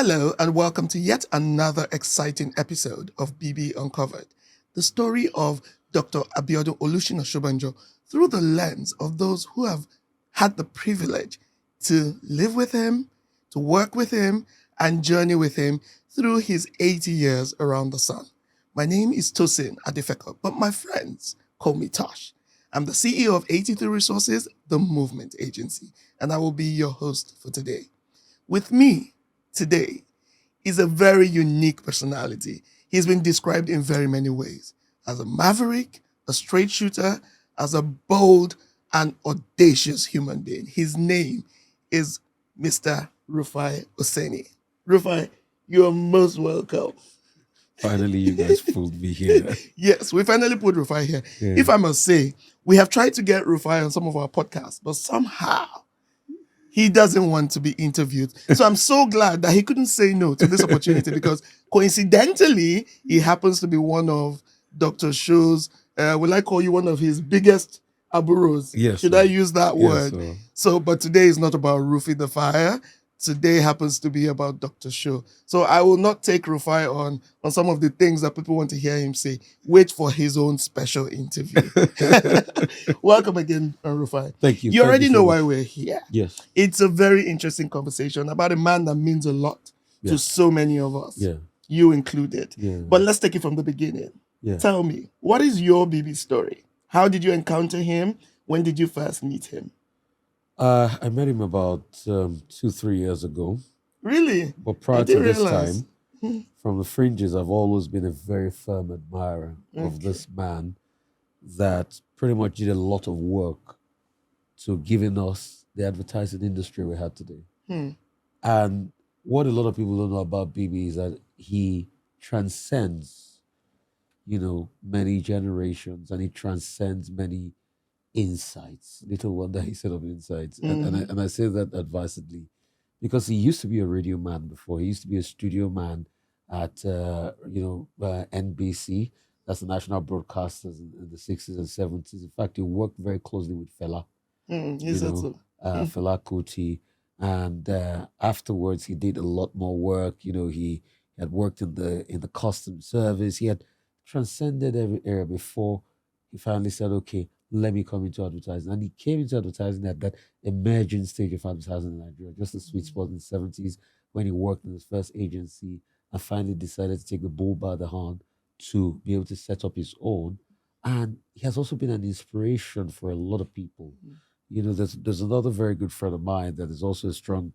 Hello and welcome to yet another exciting episode of BB Uncovered, the story of Dr. Biodun Shobanjo through the lens of those who have had the privilege to live with him, to work with him, and journey with him through his 80 years around the sun. My name is Tosin Adefeko, but my friends call me Tosh. I'm the CEO of 83 Resources, the movement agency, and I will be your host for today. With me today is a very unique personality. He's been described in very many ways: as a maverick, a straight shooter, as a bold and audacious human being. His name is Mr. Rufai Oseni. Rufai, you are most welcome. Finally, you guys pulled me here. Yes, we finally put Rufai here. Yeah. If I must say, we have tried to get Rufai on some of our podcasts, but somehow he doesn't want to be interviewed. So I'm so glad that he couldn't say no to this opportunity because coincidentally, he happens to be one of Dr. Sho's, will I call you one of his biggest aburos? Yes. Should I use that word? Yes, So, but today is not about roofing the fire. Today happens to be about Dr. Sho. So I will not take Rufai on some of the things that people want to hear him say. Wait for his own special interview. Welcome again, Rufai. Thank you. You already know why we're here. Yes. It's a very interesting conversation about a man that means a lot to so many of us. Yeah. You included. Yeah. But let's take it from the beginning. Yeah. Tell me, what is your BB story? How did you encounter him? When did you first meet him? I met him about 2-3 years ago. Really? But prior to this time, from the fringes, I've always been a very firm admirer of this man that pretty much did a lot of work to giving us the advertising industry we have today. And what a lot of people don't know about BB is that he transcends, many generations, and he transcends many insights. Little wonder he set up insights. And I say that advisedly because he used to be a radio man before. He used to be a studio man at NBC. That's the national broadcasters in the 60s and 70s. In fact, he worked very closely with Fela. Fela Kuti. And afterwards, he did a lot more work. He had worked in the custom service. He had transcended every area before he finally said, okay, let me come into advertising. And he came into advertising at that emerging stage of advertising in Nigeria, just a sweet spot in the 70s when he worked in his first agency and finally decided to take the bull by the horn to be able to set up his own. And he has also been an inspiration for a lot of people. There's another very good friend of mine that is also a strong,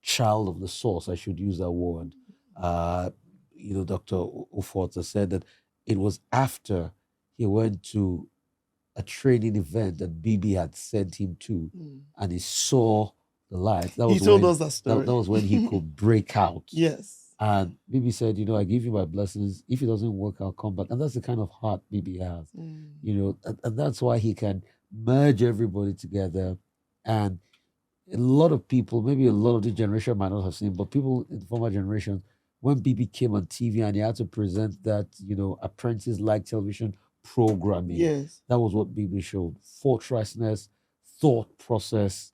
child of the source, I should use that word. Dr. Oforta said that it was after he went to a training event that BB had sent him to, and he saw the light. He told us that story. That was when he could break out. Yes. And BB said, I give you my blessings. If it doesn't work, I'll come back. And that's the kind of heart BB has. And that's why he can merge everybody together. And a lot of people, maybe a lot of the generation might not have seen, but people in the former generation, when BB came on TV and he had to present that, apprentice-like television programming. Yes. That was what BB showed. Fortressness, thought process,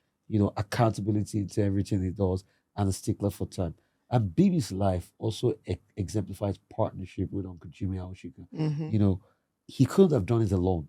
accountability into everything he does, and a stickler for time. And BB's life also exemplifies partnership with Uncle Jimmy Aoshika. He couldn't have done it alone.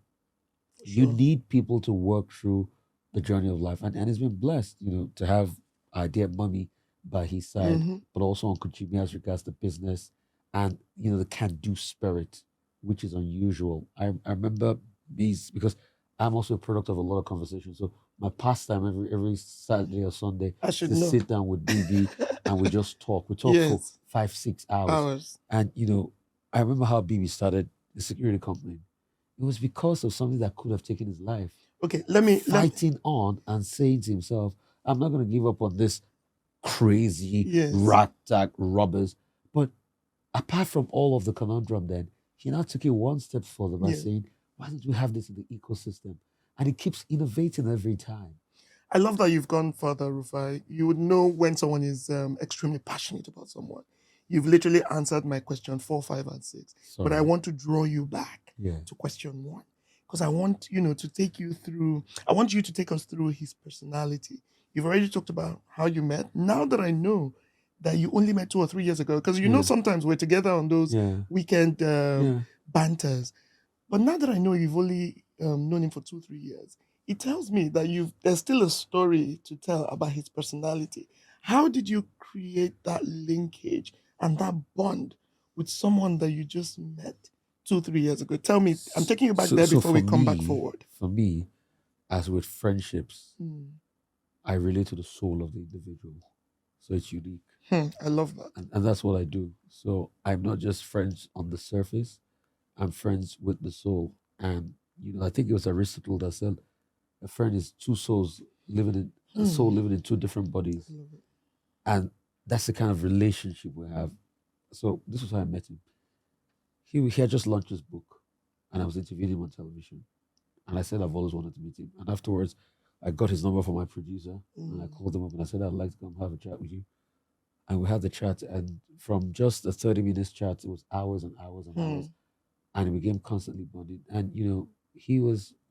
Sure. You need people to work through the journey of life. And he's been blessed, to have our dear mommy by his side, but also Uncle Jimmy as regards to business and, the can-do spirit, which is unusual. I remember these because I'm also a product of a lot of conversations. So my pastime every Saturday or Sunday sit down with BB and we just talk. We talk for 5-6 hours. And I remember how BB started the security company. It was because of something that could have taken his life. Okay, fighting on and saying to himself, I'm not going to give up on this crazy rat-tack robbers. But apart from all of the conundrum then, he now took it one step further by saying, why don't we have this in the ecosystem? And he keeps innovating every time. I love that you've gone further, Rufai. You would know when someone is extremely passionate about someone. You've literally answered my question 4, 5, and 6. Sorry. But I want to draw you back to question 1. Because I want, to take you through, I want you to take us through his personality. You've already talked about how you met. Now that I know that you only met 2 or 3 years ago? Because you know sometimes we're together on those weekend banters. But now that I know you've only known him for 2-3 years, it tells me that there's still a story to tell about his personality. How did you create that linkage and that bond with someone that you just met 2-3 years ago? Tell me. I'm taking you back there before we come back forward. For me, as with friendships, I relate to the soul of the individual. So it's unique. I love that. And that's what I do. So I'm not just friends on the surface. I'm friends with the soul. And, I think it was Aristotle that said a friend is two souls living in, a soul living in two different bodies. And that's the kind of relationship we have. So this was how I met him. He had just launched his book, and I was interviewing him on television. And I said I've always wanted to meet him. And afterwards, I got his number from my producer, and I called him up and I said, I'd like to come have a chat with you. And we had the chat, and from just a 30 minutes chat, it was hours and hours and hours. And we became constantly bonded. And,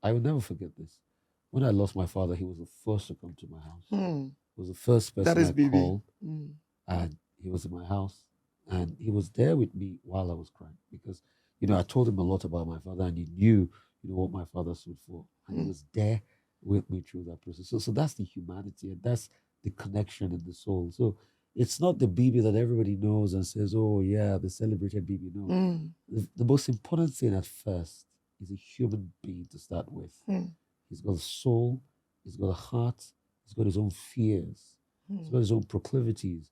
I will never forget this. When I lost my father, he was the first to come to my house. He was the first person I called. And he was in my house. And he was there with me while I was crying. Because, I told him a lot about my father, and he knew, what my father stood for. And he was there with me through that process. So that's the humanity, and that's the connection in the soul. So it's not the BB that everybody knows and says, oh, yeah, the celebrated BB. No. The most important thing at first is a human being to start with. He's got a soul, he's got a heart, he's got his own fears, he's got his own proclivities.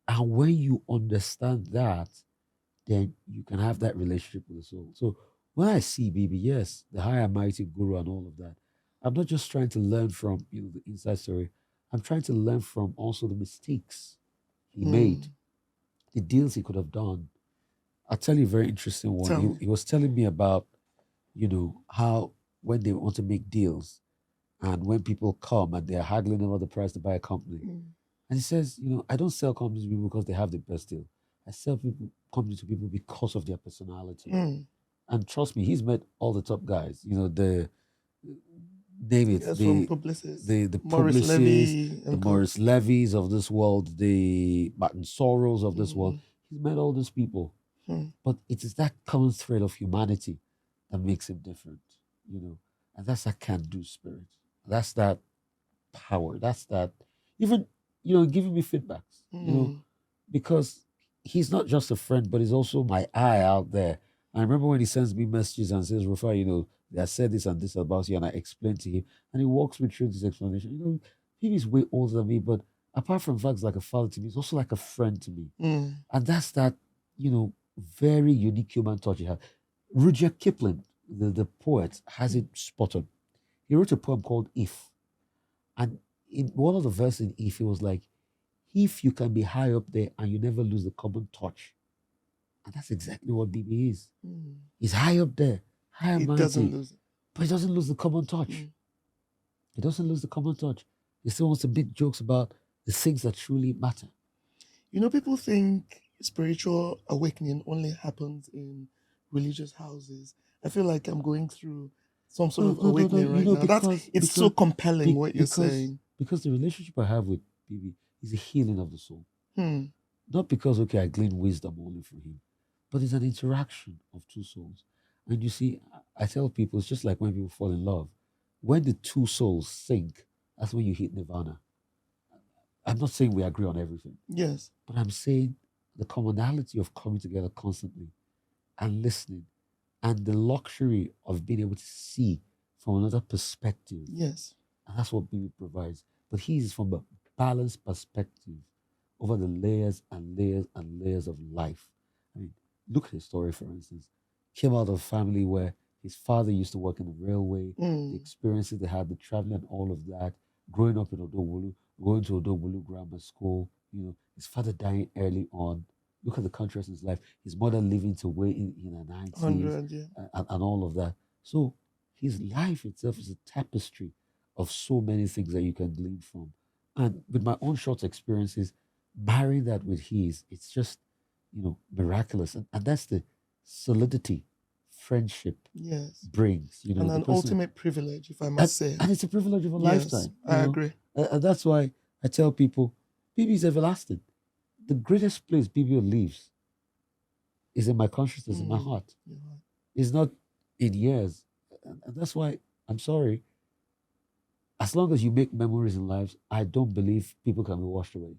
And when you understand that, then you can have that relationship with the soul. So when I see BB, yes, the high and mighty guru and all of that, I'm not just trying to learn from the inside story. I'm trying to learn from also the mistakes he made, the deals he could have done. I'll tell you a very interesting one. He was telling me about, how when they want to make deals and when people come and they're haggling over the price to buy a company. And he says, I don't sell companies to people because they have the best deal. I sell companies to people because of their personality. And trust me, he's met all the top guys. The name it, the Maurice Levy, the Maurice Levies of this world, the Martin Sorrells of this world. He's met all those people. But it is that common thread of humanity that makes him different, and that's that can-do spirit. That's that power. That's that even, giving me feedbacks, because he's not just a friend, but he's also my eye out there. I remember when he sends me messages and says, Rufai, I said this and this about you, and I explained to him, and he walks me through this explanation. He's way older than me, but apart from facts like a father to me, he's also like a friend to me. And that's that, very unique human touch he has. Rudyard Kipling, the poet, has it spot on. He wrote a poem called If. And in one of the verses in If, he was like, if you can be high up there and you never lose the common touch. And that's exactly what BB is. He's high up there, high and mighty, doesn't lose it. But he doesn't lose the common touch. He doesn't lose the common touch. He still wants to make jokes about the things that truly matter. People think spiritual awakening only happens in religious houses. I feel like I'm going through some sort of awakening right now. It's so compelling what you're saying. Because the relationship I have with BB is a healing of the soul. Not because, I glean wisdom only from him, but it's an interaction of two souls. And you see, I tell people, it's just like when people fall in love. When the two souls sync, that's when you hit nirvana. I'm not saying we agree on everything. Yes. But I'm saying the commonality of coming together constantly and listening and the luxury of being able to see from another perspective. Yes. And that's what BB provides. But he's from a balanced perspective over the layers and layers and layers of life. I mean, look at his story, for instance. Came out of a family where his father used to work in the railway, the experiences they had, the traveling and all of that, growing up in Odobolu, going to Odobolu Grammar School, his father dying early on. Look at the contrast in his life. His mother living to way in her 90s and all of that. So his life itself is a tapestry of so many things that you can glean from. And with my own short experiences, marrying that with his, it's just, miraculous. And that's the solidity friendship brings. And an ultimate privilege, if I must say. And it's a privilege of a lifetime. I agree. And that's why I tell people, BB is everlasting. the greatest place BBO lives is in my consciousness, in my Mm. heart. Yeah. It's not in years. And that's why I'm sorry. As long as you make memories in lives, I don't believe people can be washed away.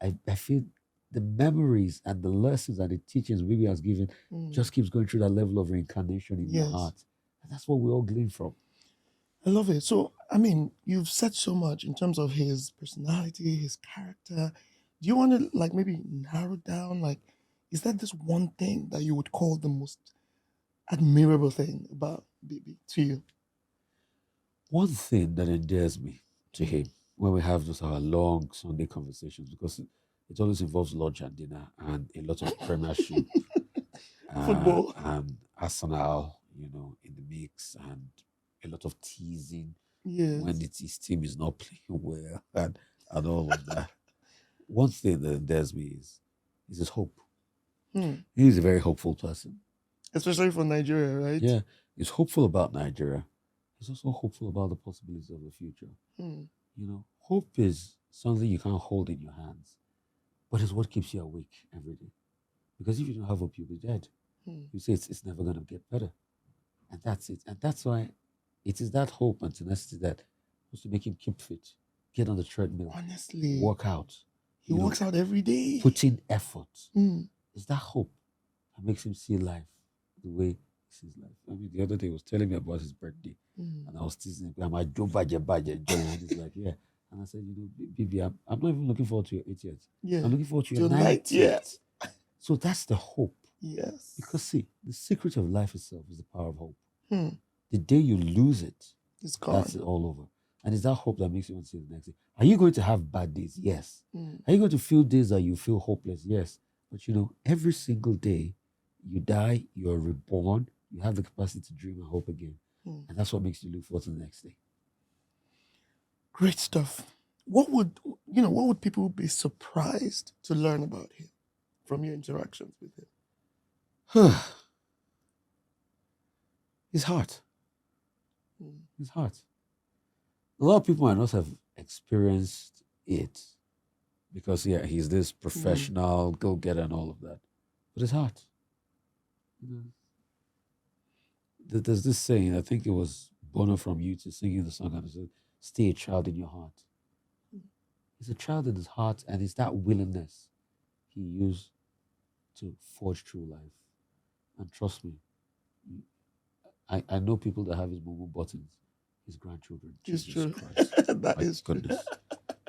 I feel the memories and the lessons and the teachings BBO has given Mm. just keeps going through that level of reincarnation in your Yes. heart. And that's what we all glean from. I love it. So, I mean, you've said so much in terms of his personality, his character. Do you want to like maybe narrow down? Like, is that this one thing that you would call the most admirable thing about BB to you? One thing that endears me to him when we have those our long Sunday conversations, because it always involves lunch and dinner and a lot of premiership Football. and Arsenal, in the mix, and a lot of teasing Yes. when his team is not playing well and all of that. One thing that endears me is his hope. He's a very hopeful person. Especially for Nigeria, right? Yeah, he's hopeful about Nigeria. He's also hopeful about the possibilities of the future. Hope is something you can't hold in your hands, but it's what keeps you awake every day. Because if you don't have hope, you'll be dead. You say it's never going to get better. And that's it. And that's why it is that hope and tenacity that was to make him keep fit, get on the treadmill, Honestly, work out. he works out every day. Put in effort. It's that hope that makes him see life the way he sees life. I mean, the other day he was telling me about his birthday, and I was teasing him, "Am I Joe Baje?" And he's like, "Yeah." And I said, "Baby, I'm not even looking forward to your 80th. Yeah. I'm looking forward to your Your 90th. So that's the hope. Yes. Because see, the secret of life itself is the power of hope. The day you lose it, it's gone. That's it all over. And it's that hope that makes you want to see the next day. Are you going to have bad days? Yes. Are you going to feel days that you feel hopeless? Yes. But every single day you die, you're reborn, you have the capacity to dream and hope again. And that's what makes you look forward to the next day. Great stuff. What would people be surprised to learn about him from your interactions with him? His heart. His heart. A lot of people might not have experienced it because, he's this professional go-getter and all of that. But his heart. There's this saying, I think it was Bono from U2 singing the song, and it said, "Stay a child in your heart." He's a child in his heart, and it's that willingness he used to forge through life. And trust me, I know people that have his Momo buttons, his grandchildren. It's Jesus true. Christ. That My is true. goodness.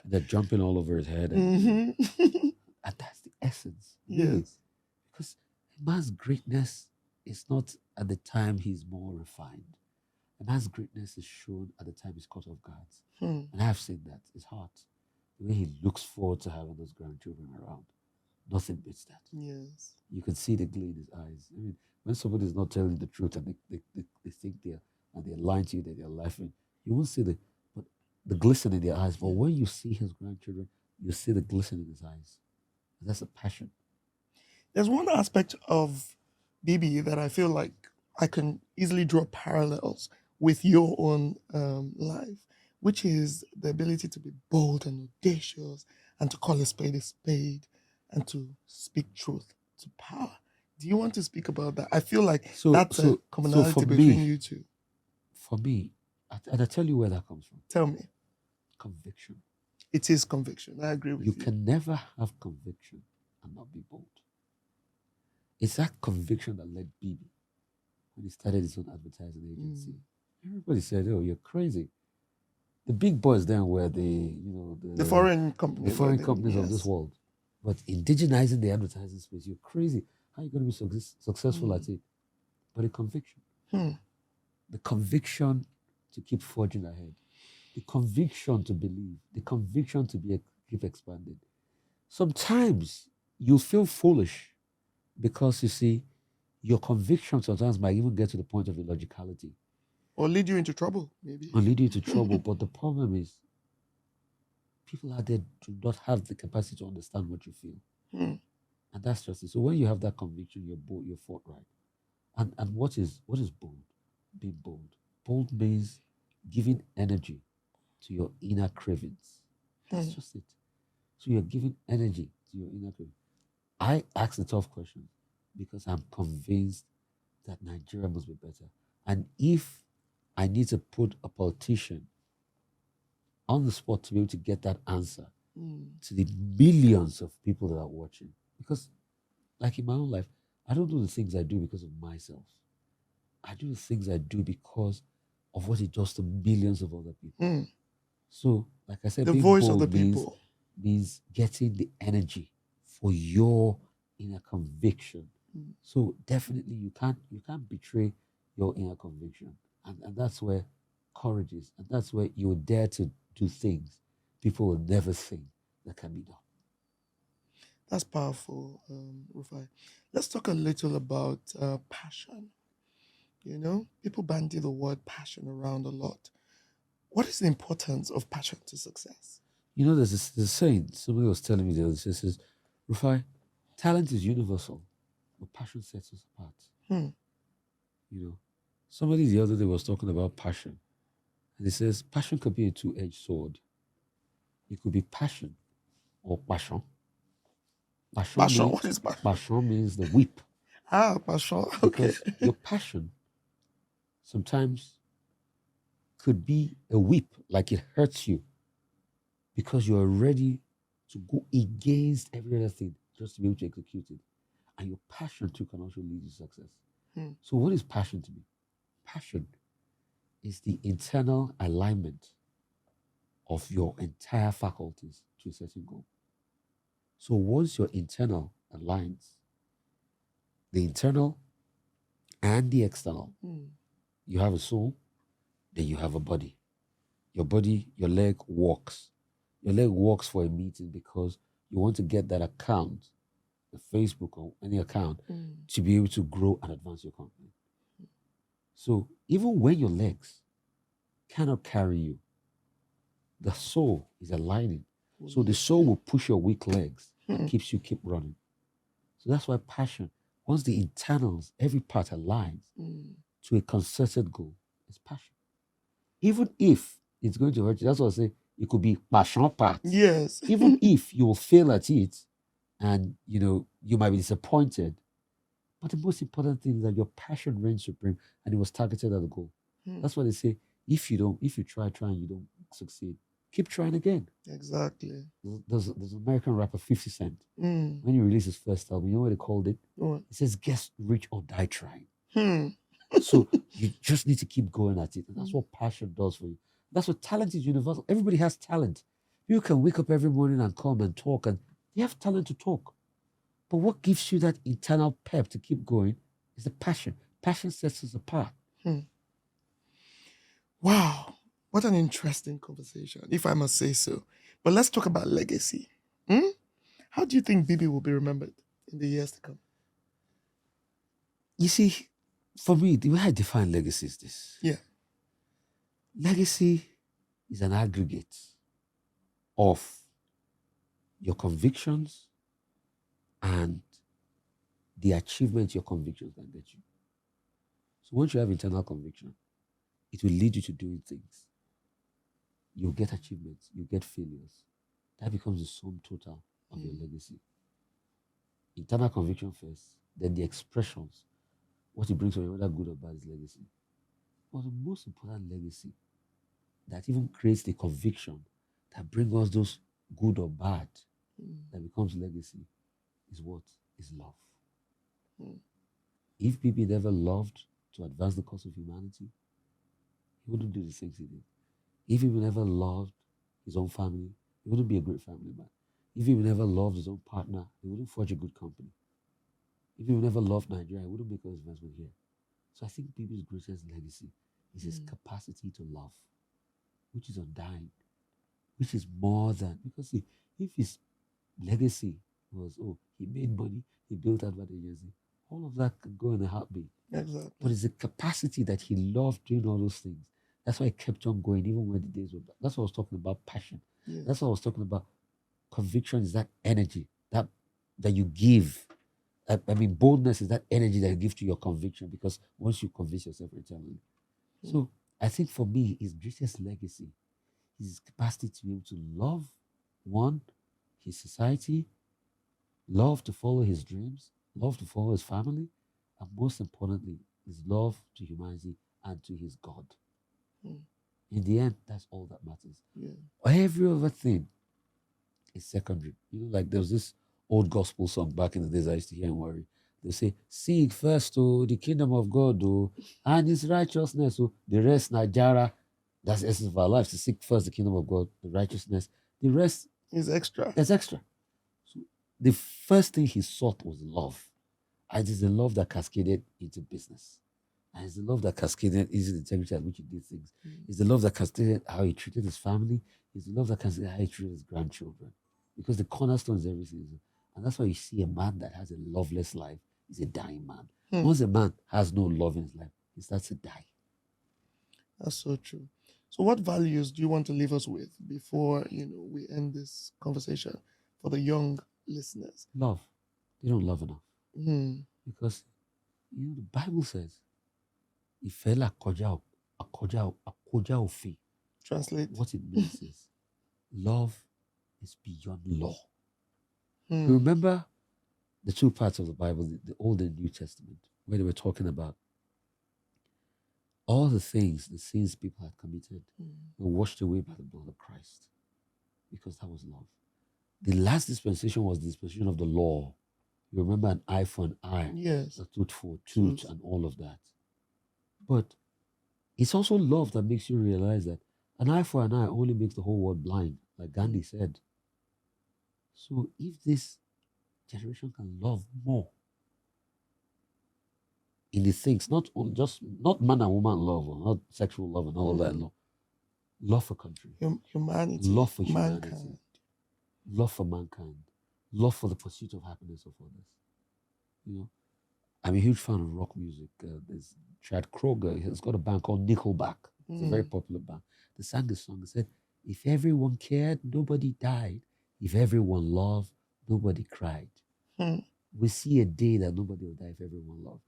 They're jumping all over his head. Mhm. And that's the essence. Yes. Really. Because a man's greatness is not at the time he's more refined. A man's greatness is shown at the time he's caught off guard. And I have seen that. His heart. The way he looks forward to having those grandchildren around. Nothing beats that. Yes. You can see the glee in his eyes. I mean, when somebody's not telling the truth and they think they're lying to you, that they're laughing, you won't see the glisten in their eyes. But when you see his grandchildren, you see the glisten in his eyes. And that's a passion. There's one aspect of BB that I feel like I can easily draw parallels with your own life, which is the ability to be bold and audacious and to call a spade and to speak truth to power. Do you want to speak about that? I feel like that's a commonality between you two. For me, and I tell you where that comes from. Tell me. Conviction. It is conviction. I agree with you. You can never have conviction and not be bold. It's that conviction that led BB when he started his own advertising agency. Everybody said, "Oh, you're crazy." The big boys then were the foreign companies. The foreign companies of this world. But indigenizing the advertising space, you're crazy. How are you going to be successful at it? But a conviction. The conviction to keep forging ahead. The conviction to believe. The conviction to keep expanding. Sometimes you feel foolish because, you see, your conviction sometimes might even get to the point of illogicality. Or lead you into trouble, maybe. Or lead you into trouble. But the problem is, people out there do not have the capacity to understand what you feel. And that's just it. So when you have that conviction, you're bold, you're forthright. And what is bold? Being bold. Bold means giving energy to your inner cravings. That's just it. So you're giving energy to to your inner critic. I ask the tough questions because I'm convinced that Nigeria must be better. And if I need to put a politician on the spot to be able to get that answer to the millions of people that are watching, because, like in my own life, I don't do the things I do because of myself. I do the things I do because of what it does to millions of other people. So, like I said, The being voice of the bold people. means getting the energy for your inner conviction. So definitely you can't betray your inner conviction. And that's where courage is. And that's where you dare to do things people will never think that can be done. That's powerful, Rufai. Let's talk a little about passion. You know, people bandy the word passion around a lot. What is the importance of passion to success? You know, there's this saying, somebody was telling me the other day, says, Rufai, talent is universal, but passion sets us apart. You know, somebody the other day was talking about passion. And he says, passion could be a two-edged sword. It could be passion or passion. Passion. What is passion? Passion means the whip. Passion. Okay. Because your passion sometimes could be a whip, like it hurts you because you're ready to go against every other thing just to be able to execute it. And your passion too can also lead to success. So what is passion to me? Passion is the internal alignment of your entire faculties to a certain goal. So once your internal aligns, the internal and the external, you have a soul, then you have a body. Your body, your leg walks. Your leg walks for a meeting because you want to get that account, the Facebook or any account, to be able to grow and advance your company. So even when your legs cannot carry you, the soul is aligning. So the soul will push your weak legs and keep running. So that's why passion, once the internals, every part aligns to a concerted goal, is passion. Even if it's going to hurt you, that's what I say, it could be passion part. Yes. Even if you will fail at it and you might be disappointed. But the most important thing is that your passion reigns supreme and it was targeted at the goal. That's why they say if you try and you don't succeed, keep trying again. Exactly. There's an American rapper 50 Cent. When he released his first album, you know what they called it? What? It says get rich or die trying. So you just need to keep going at it. And that's what passion does for you. That's what talent is universal. Everybody has talent. You can wake up every morning and come and talk, and you have talent to talk. But what gives you that internal pep to keep going is the passion. Passion sets us apart. Wow. What an interesting conversation, if I must say so. But let's talk about legacy. How do you think Bibi will be remembered in the years to come? You see, for me, the way I define legacy is this. Yeah. Legacy is an aggregate of your convictions and the achievement your convictions can get you. So once you have internal conviction, it will lead you to doing things. You'll get achievements, you'll get failures. That becomes the sum total of your legacy. Internal conviction first, then the expressions. What it brings from you, whether good or bad, is legacy. But the most important legacy that even creates the conviction that brings us those good or bad that becomes legacy is what? Is love. If Bibi never loved to advance the cause of humanity, he wouldn't do the things he did. If he never loved his own family, he wouldn't be a great family man. If he never loved his own partner, he wouldn't forge a good company. If he never loved Nigeria, he wouldn't make his investment here. So I think Bibi's greatest legacy is his capacity to love, which is undying, which is more than, because see, if his legacy was, he made money, he built advert agency, all of that could go in a heartbeat. Exactly. But it's the capacity that he loved doing all those things. That's why he kept on going, even when the days were bad. That's what I was talking about, passion. Yeah. That's what I was talking about. Conviction is that energy that you give. I mean, boldness is that energy that you give to your conviction, because once you convince yourself internally. So I think for me, his greatest legacy is his capacity to be able to love, one, his society, love to follow his dreams, love to follow his family, and most importantly, his love to humanity and to his God. Mm. In the end, that's all that matters. Yeah. Every other thing is secondary. Like there was this old gospel song back in the days I used to hear in Worry. They say, seek first the kingdom of God, and his righteousness, the rest, Najara. That's the essence of our lives, to seek first the kingdom of God, the righteousness. The rest is extra. That's extra. So the first thing he sought was love. And it is the love that cascaded into business. And it's the love that cascaded into the integrity at which he did things. It's the love that cascaded how he treated his family. It's the love that cascaded how he treated his grandchildren. Because the cornerstone is everything. And that's why you see a man that has a loveless life is a dying man. Once a man has no love in his life, he starts to die. That's so true. So what values do you want to leave us with before, we end this conversation for the young listeners? Love. They don't love enough. Because, the Bible says, Ifela akoja ofi. Translate. What it means is, love is beyond law. You remember the two parts of the Bible, the Old and New Testament, where they were talking about all the sins people had committed were washed away by the blood of Christ, because that was love. The last dispensation was the dispensation of the law. You remember an eye for an eye, yes, a tooth for a tooth, and all of that. But it's also love that makes you realize that an eye for an eye only makes the whole world blind, like Gandhi said. So if this generation can love more in the things, not man and woman love, or not sexual love and all of that love for country, humanity, love for humanity, mankind, love for mankind, love for the pursuit of happiness of others. I'm a huge fan of rock music. There's Chad Kroger. He's got a band called Nickelback. It's a very popular band. They sang this song. They said, if everyone cared, nobody died. If everyone loved, nobody cried. We see a day that nobody will die if everyone loved.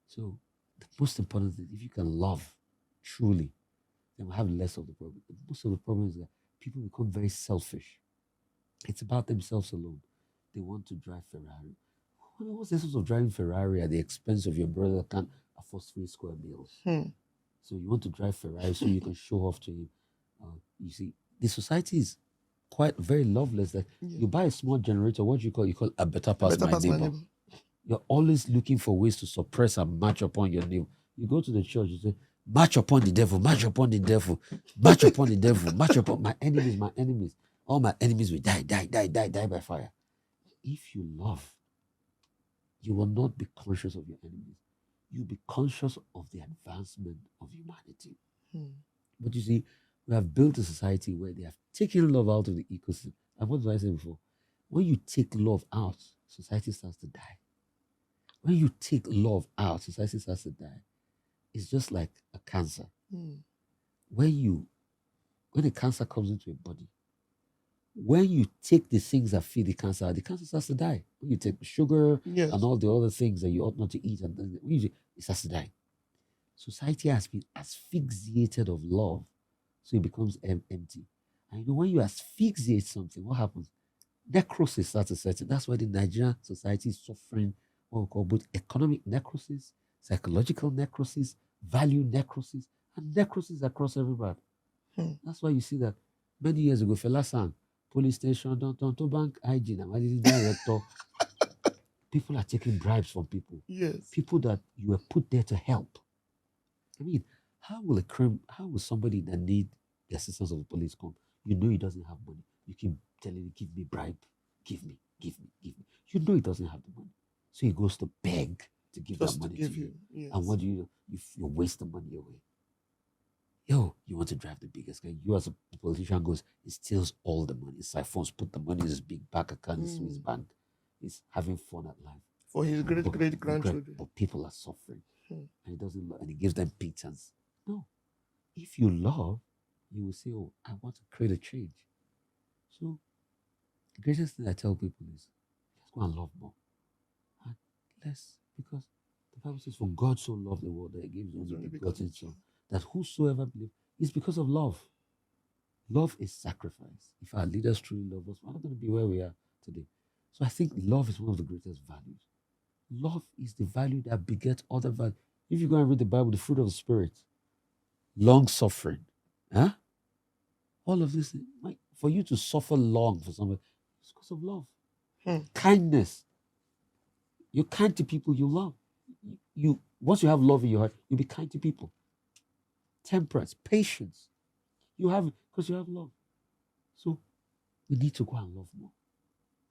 So the most important thing, if you can love truly, then we'll have less of the problem. Most of the problem is that people become very selfish. It's about themselves alone. They want to drive Ferrari. What's the essence of driving Ferrari at the expense of your brother that can't afford 3 square meals? So you want to drive Ferrari so you can show off to him. You see, the society is quite very loveless. That you buy a small generator, what you call a better pass my neighbor. You're always looking for ways to suppress and march upon your neighbor. You go to the church, you say, march upon the devil, march upon the devil, march upon the devil, march upon my enemies. All my enemies will die by fire. If you love, you will not be conscious of your enemies. You'll be conscious of the advancement of humanity. But you see, we have built a society where they have taken love out of the ecosystem. And what did I say before? When you take love out, society starts to die. When you take love out, society starts to die. It's just like a cancer. When a cancer comes into a body, when you take the things that feed the cancer starts to die. When you take sugar and all the other things that you ought not to eat, it starts to die. Society has been asphyxiated of love, so it becomes empty. And when you asphyxiate something, what happens? Necrosis starts to set in. That's why the Nigerian society is suffering what we call both economic necrosis, psychological necrosis, value necrosis, and necrosis across everybody. That's why you see that many years ago, Fela sang, police station, don't bank hygiene, I'm a director. People are taking bribes from people. Yes. People that you were put there to help. I mean, how will somebody that need the assistance of the police come? You know he doesn't have money. You keep telling him, give me bribe. Give me. You know he doesn't have the money. So he goes to beg to give that money to you. Yes. And what do? You waste the money away. You want to drive the biggest car. You as a politician goes, he steals all the money. Siphons, put the money in his big bank account, in his bank. He's having fun at life. For his great grandchildren. But people are suffering. And he doesn't love, and he gives them pittance. No. If you love, you will say, oh, I want to create a change. So the greatest thing I tell people is, let's go and love more. And because the Bible says, for God so loved the world that he gave his only begotten Son, that whosoever believes, is because of love. Love is sacrifice. If our leaders truly love us, we're not going to be where we are today. So I think love is one of the greatest values. Love is the value that begets other value. If you go and read the Bible, the fruit of the Spirit, long suffering, huh? All of this, like, for you to suffer long for somebody, it's because of love. Kindness. You're kind to people you love. You once you have love in your heart, you'll be kind to people. Temperance, patience. You have it because you have love. So we need to go and love more.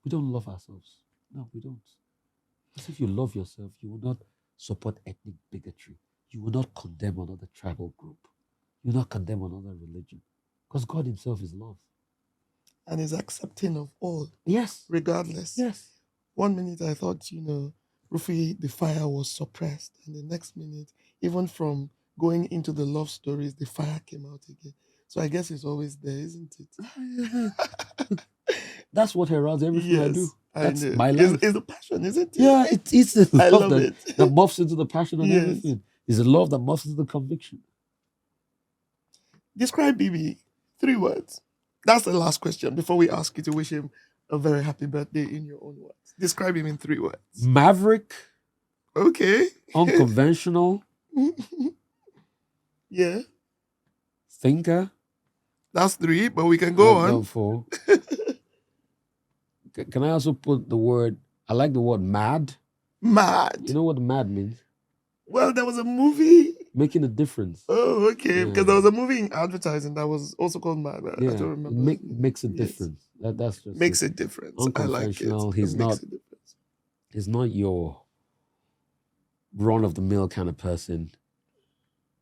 We don't love ourselves. No, we don't. Because if you love yourself, you will not support ethnic bigotry. You will not condemn another tribal group. You will not condemn another religion. Because God Himself is love. And is accepting of all. Yes. Regardless. Yes. 1 minute I thought, Rufai, the fire was suppressed. And the next minute, even from going into the love stories, the fire came out again. So I guess it's always there, isn't it? That's what heralds everything I do. That's my life. It's a passion, isn't it? Yeah, it's the I love love it. that morphs into the passion and Yes. everything. It's the love that morphs into the conviction. Describe BB. 3 words. That's the last question before we ask you to wish him a very happy birthday in your own words. Describe him in 3 words. Maverick, Okay. unconventional, Yeah. thinker. That's 3, but we can go I've on. done 4. Can I also put the word, I like the word mad. Mad. You know what mad means? Well, there was a movie. Making a difference. Oh, okay. Yeah. Because there was a movie in advertising that was also called Mad. I Yeah, don't remember. makes a Yes. difference. That's just Makes a difference. I like it. unconventional. It He's makes not. a difference. He's not your run of the mill kind of person,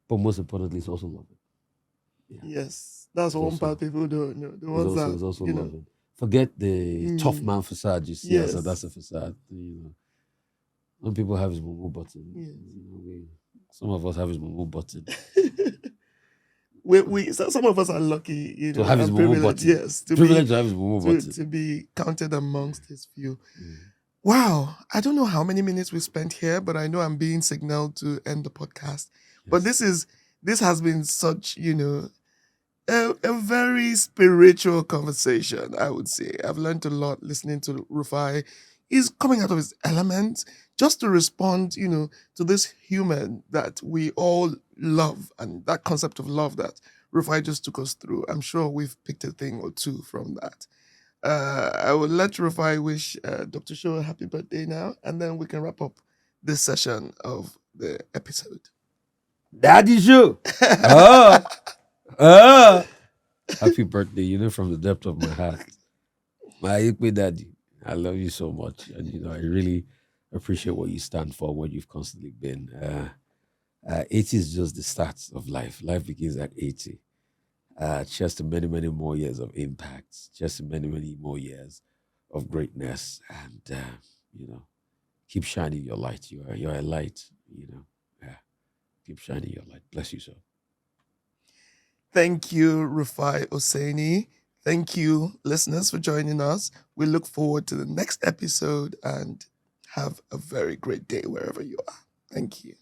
but most importantly, he's also loving. Yeah. Yes, that's He's one also- part people don't know. The He's ones also, that he's also you know. loving. Forget the tough man facade you see. Yes. So that's a facade. Some people have his mumu button. Yes. Some of us have his mumu button. Some of us are lucky, To have his and mumu privileged, button. yes, Privileged to have his mumu button. to be counted amongst his few. Wow, I don't know how many minutes we spent here, but I know I'm being signaled to end the podcast. But this has been such, a very spiritual conversation, I would say. I've learned a lot listening to Rufai. He's coming out of his element just to respond, to this human that we all love and that concept of love that Rufai just took us through. I'm sure we've picked a thing or two from that. I will let Rufai wish Dr. Show a happy birthday now, and then we can wrap up this session of the episode. Daddy Show! Happy birthday, from the depth of my heart. My Ikwe daddy, I love you so much. And, I really appreciate what you stand for, what you've constantly been. 80 is just the start of life. Life begins at 80. Cheers to many, many more years of impact. Cheers to many, many more years of greatness. And, keep shining your light. You're a light, Yeah. Keep shining your light. Bless you, sir. Thank you, Rufai Oseni. Thank you, listeners, for joining us. We look forward to the next episode and have a very great day wherever you are. Thank you.